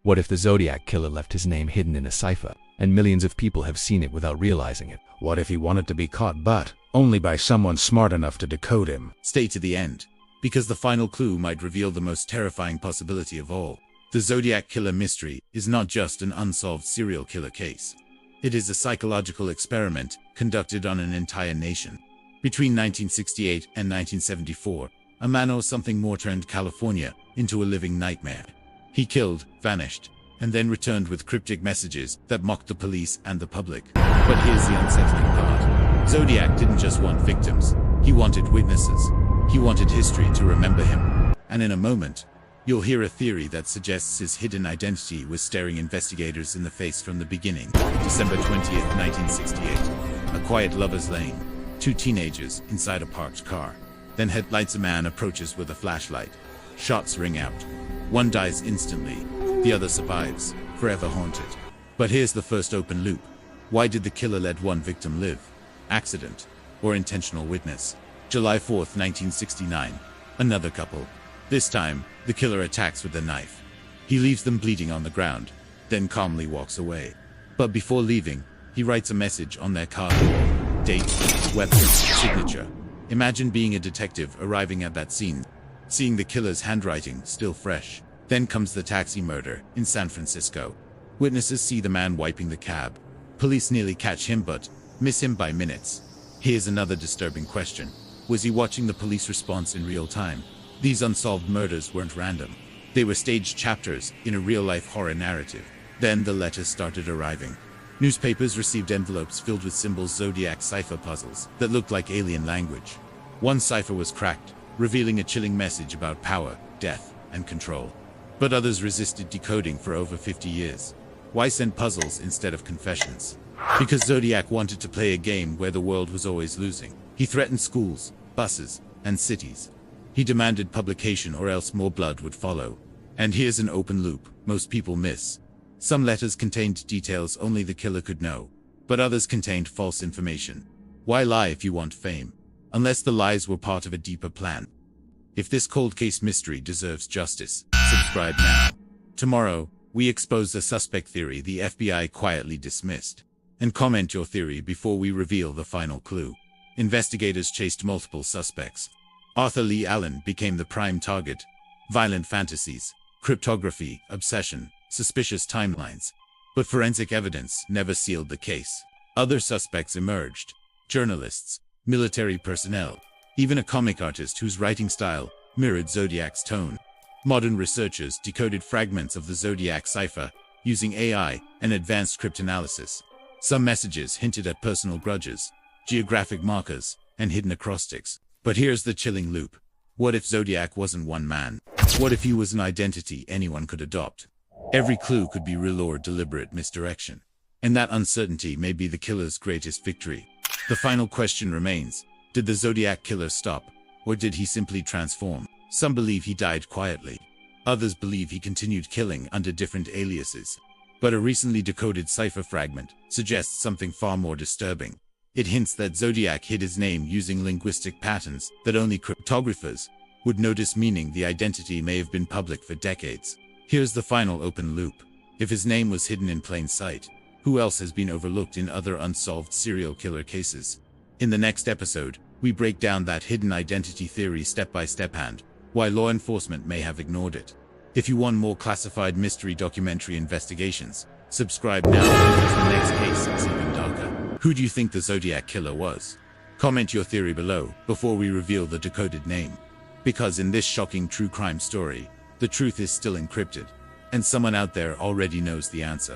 What if the Zodiac Killer left his name hidden in a cipher, and millions of people have seen it without realizing it? What if he wanted to be caught, but only by someone smart enough to decode him? Stay to the end, because the final clue might reveal the most terrifying possibility of all. The Zodiac Killer mystery is not just an unsolved serial killer case. It is a psychological experiment conducted on an entire nation. Between 1968 and 1974, a man or something more turned California into a living nightmare. He killed, vanished, and then returned with cryptic messages that mocked the police and the public. But here's the unsettling part. Zodiac didn't just want victims, he wanted witnesses. He wanted history to remember him. And in a moment, you'll hear a theory that suggests his hidden identity was staring investigators in the face from the beginning. December 20th, 1968. A quiet lover's lane. Two teenagers inside a parked car. Then headlights. A man approaches with a flashlight. Shots ring out. One dies instantly. The other survives, forever haunted. But here's the first open loop. Why did the killer let one victim live? Accident or intentional witness? July 4th, 1969. Another couple. This time, the killer attacks with a knife. He leaves them bleeding on the ground, then calmly walks away. But before leaving, he writes a message on their car door. Date, weapon, signature. Imagine being a detective arriving at that scene, seeing the killer's handwriting still fresh. Then comes the taxi murder in San Francisco. Witnesses see the man wiping the cab. Police nearly catch him but miss him by minutes. Here's another disturbing question. Was he watching the police response in real time? These unsolved murders weren't random. They were staged chapters in a real-life horror narrative. Then the letters started arriving. Newspapers received envelopes filled with symbols, Zodiac cipher puzzles that looked like alien language. One cipher was cracked, revealing a chilling message about power, death, and control. But others resisted decoding for over 50 years. Why send puzzles instead of confessions? Because Zodiac wanted to play a game where the world was always losing. He threatened schools, buses, and cities. He demanded publication or else more blood would follow. And here's an open loop most people miss. Some letters contained details only the killer could know, but others contained false information. Why lie if you want fame? Unless the lies were part of a deeper plan. If this cold case mystery deserves justice, subscribe now. Tomorrow, we expose a suspect theory the FBI quietly dismissed. And comment your theory before we reveal the final clue. Investigators chased multiple suspects. Arthur Lee Allen became the prime target. Violent fantasies, cryptography, obsession, suspicious timelines. But forensic evidence never sealed the case. Other suspects emerged. Journalists, military personnel, even a comic artist whose writing style mirrored Zodiac's tone. Modern researchers decoded fragments of the Zodiac cipher using AI and advanced cryptanalysis. Some messages hinted at personal grudges, geographic markers, and hidden acrostics. But here's the chilling loop. What if Zodiac wasn't one man? What if he was an identity anyone could adopt? Every clue could be real or deliberate misdirection. And that uncertainty may be the killer's greatest victory. The final question remains, did the Zodiac Killer stop, or did he simply transform? Some believe he died quietly. Others believe he continued killing under different aliases. But a recently decoded cipher fragment suggests something far more disturbing. It hints that Zodiac hid his name using linguistic patterns that only cryptographers would notice, meaning the identity may have been public for decades. Here's the final open loop. If his name was hidden in plain sight, who else has been overlooked in other unsolved serial killer cases? In the next episode, we break down that hidden identity theory step by step and why law enforcement may have ignored it. If you want more classified mystery documentary investigations, subscribe now because the next case is even darker. Who do you think the Zodiac Killer was? Comment your theory below before we reveal the decoded name. Because in this shocking true crime story, the truth is still encrypted, and someone out there already knows the answer.